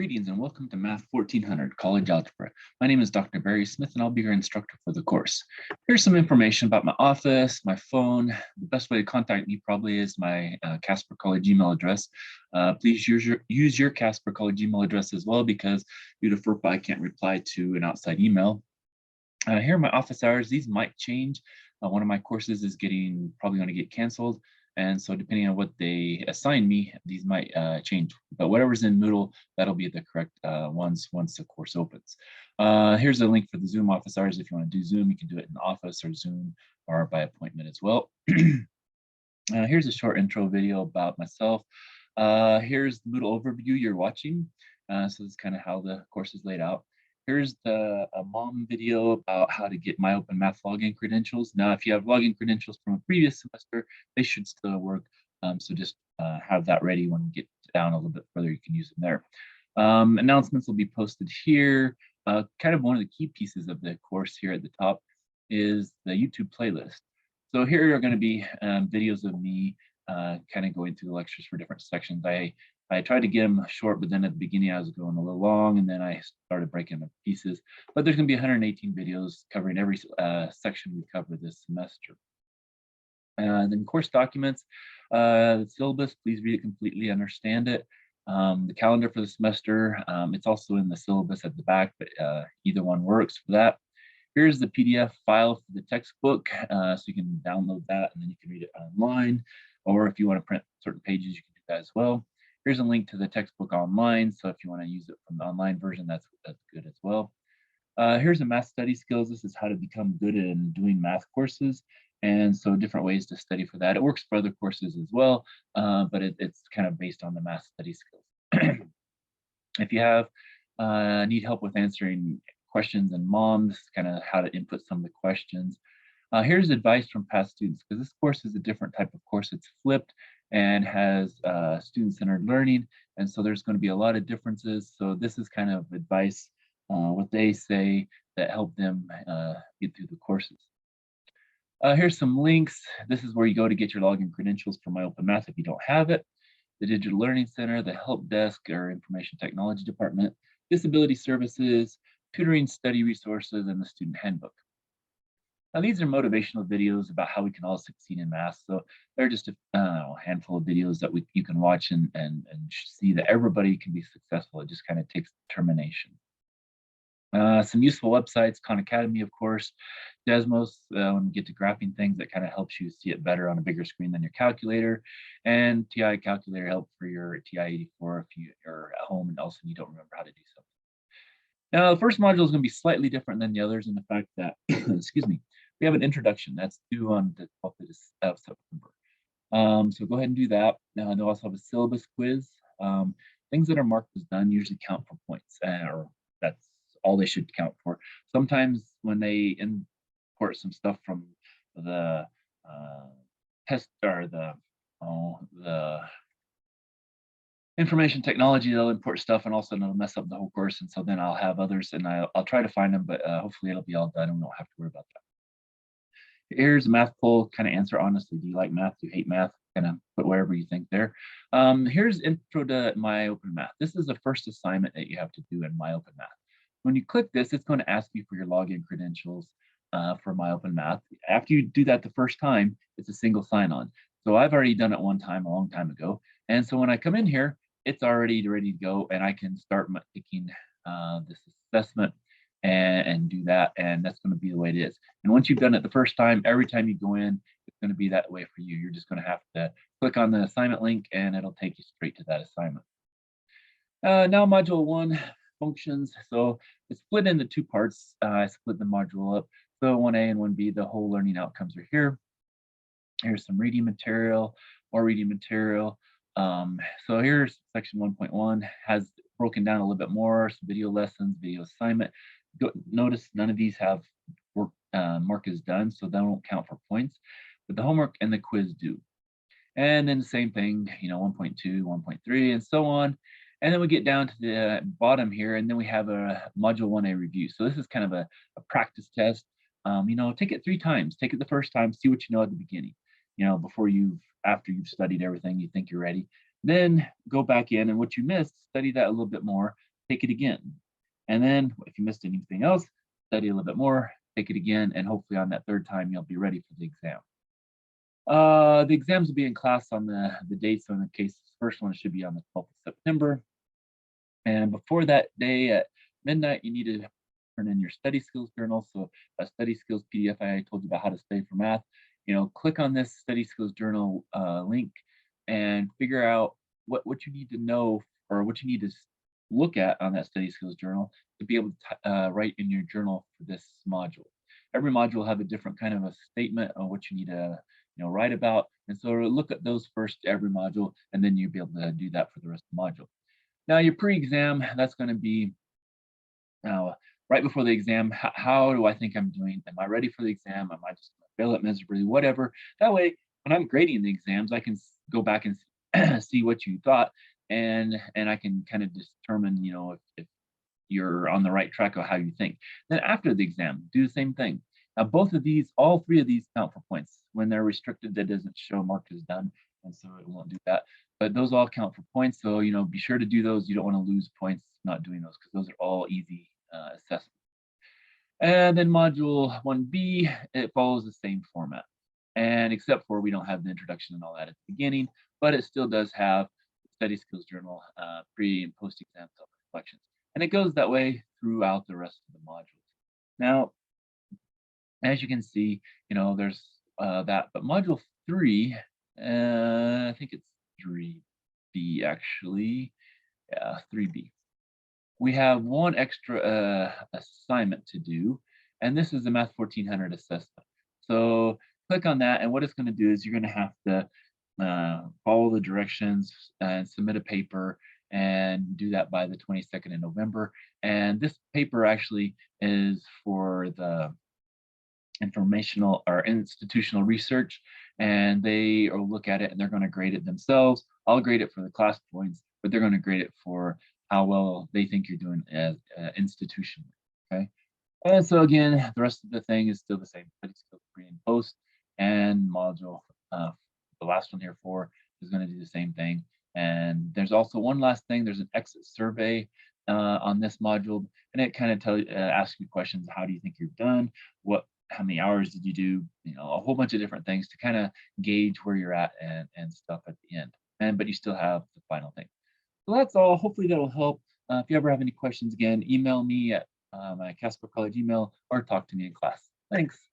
Greetings and welcome to Math 1400 College Algebra. My name is Dr. Barry Smith and I'll be your instructor for the course. Here's some information about my office, my phone. The best way to contact me probably is my Casper College email address. Please use your Casper College email address as well because due to FERPA, I can't reply to an outside email. Here are my office hours. These might change. One of my courses is probably going to get canceled. And so depending on what they assign me, these might change. But whatever's in Moodle, that'll be the correct ones once the course opens. Here's a link for the Zoom office hours. If you want to do Zoom, you can do it in Office or Zoom or by appointment as well. Here's a short intro video about myself. Here's the Moodle overview you're watching. So this is kind of how the course is laid out. Here's a mom video about how to get MyOpenMath login credentials. Now, if you have login credentials from a previous semester, they should still work. So just have that ready when you get down a little bit further, you can use them there. Announcements will be posted here. Kind of one of the key pieces of the course here at the top is the YouTube playlist. So here are going to be videos of me kind of going through the lectures for different sections. I tried to get them short, but then at the beginning I was going a little long, and then I started breaking them into pieces. But there's going to be 118 videos covering every section we cover this semester. Then course documents, the syllabus, please read it completely, understand it. The calendar for the semester, it's also in the syllabus at the back, but either one works for that. Here's the PDF file for the textbook, so you can download that and then you can read it online. Or if you want to print certain pages, you can do that as well. Here's a link to the textbook online. So if you want to use it from the online version, that's good as well. Here's a math study skills. This is how to become good in doing math courses. And so different ways to study for that. It works for other courses as well, but it's kind of based on the math study skills. If you have need help with answering questions in MOM, this is kind of how to input some of the questions. Here's advice from past students, because this course is a different type of course. It's flipped and has student-centered learning. And so there's going to be a lot of differences. So this is kind of advice, what they say that help them get through the courses. Here's some links. This is where you go to get your login credentials for MyOpenMath if you don't have it. The Digital Learning Center, the Help Desk or Information Technology Department, Disability Services, Tutoring Study Resources, and the Student Handbook. Now, these are motivational videos about how we can all succeed in math. So they're just a handful of videos that you can watch and see that everybody can be successful. It just kind of takes determination. Some useful websites, Khan Academy, of course, Desmos, when we get to graphing things, that kind of helps you see it better on a bigger screen than your calculator. And TI Calculator help for your TI-84 if you're at home and also you don't remember how to do something. Now, the first module is going to be slightly different than the others in the fact that, excuse me, we have an introduction that's due on the 12th of September. So go ahead and do that. Now, they'll also have a syllabus quiz. Things that are marked as done usually count for points, or that's all they should count for. Sometimes when they import some stuff from the test or the information technology, they'll import stuff and also it'll mess up the whole course. And so then I'll have others and I'll try to find them, but hopefully it'll be all done and we don't have to worry about that. Here's a math poll, kind of answer honestly. Do you like math? Do you hate math? Kind of put wherever you think there. Here's intro to MyOpenMath. This is the first assignment that you have to do in MyOpenMath. When you click this, it's going to ask you for your login credentials for MyOpenMath. After you do that the first time, it's a single sign-on. So I've already done it one time, a long time ago. And so when I come in here, it's already ready to go and I can start taking this assessment and do that. And that's going to be the way it is. And once you've done it the first time, every time you go in, it's going to be that way for you. You're just going to have to click on the assignment link and it'll take you straight to that assignment. Now module 1, functions. So it's split into 2 parts. I split the module up. So 1A and 1B, the whole learning outcomes are here. Here's some reading material, more reading material. So here's section 1.1, has broken down a little bit more, some video lessons, video assignment. Notice none of these have work mark is done, so that won't count for points, but the homework and the quiz do. And then the same thing, 1.2, 1.3, and so on. And then we get down to the bottom here, and then we have a module 1A review. So this is kind of a practice test. Take it 3 times. Take it the first time, see what you know at the beginning. After you've studied everything, you think you're ready. Then go back in and what you missed, study that a little bit more. take it again. And then if you missed anything else, study a little bit more, take it again, and hopefully on that third time, you'll be ready for the exam. The exams will be in class on the date. So in the case, the first one should be on the 12th of September. And before that day at midnight, you need to turn in your study skills journal. So a study skills PDF I told you about how to study for math. Click on this study skills journal link and figure out what you need to know or what you need to look at on that study skills journal to be able to write in your journal for this module. Every module will have a different kind of a statement on what you need to write about. And so look at those first every module, and then you'll be able to do that for the rest of the module. Now your pre-exam, that's going to be right before the exam. How do I think I'm doing? Am I ready for the exam? Am I just going to fail it miserably? Whatever. That way, when I'm grading the exams, I can go back and see what you thought, and I can kind of determine, if you're on the right track of how you think. Then after the exam, do the same thing. Now, all three of these count for points. When they're restricted, that doesn't show marked as done, and so it won't do that. But those all count for points, so be sure to do those. You don't want to lose points not doing those, because those are all easy assessments. And then module 1B, it follows the same format, and except for we don't have the introduction and all that at the beginning, but it still does have the study skills journal, pre and post exam self-reflections, and it goes that way throughout the rest of the modules. Now, as you can see, there's that, but module 3, I think it's 3B actually. Yeah, 3B. We have one extra assignment to do, and this is the Math 1400 assessment. So click on that, and what it's going to do is you're going to have to follow the directions and submit a paper, and do that by the 22nd of November. And this paper actually is for the informational or institutional research, and they will look at it and they're going to grade it themselves. I'll grade it for the class points, but they're going to grade it for how well they think you're doing as institutionally. Okay. And so again, the rest of the thing is still the same. Study skills pre and post, and module the last one here 4 is going to do the same thing. And there's also one last thing. There's an exit survey on this module, and it kind of asks you questions. How do you think you've done? How many hours did you do? A whole bunch of different things to kind of gauge where you're at and stuff at the end. But you still have the final thing. So that's all. Hopefully that'll help. If you ever have any questions, again, email me at my Casper College email, or talk to me in class. Thanks.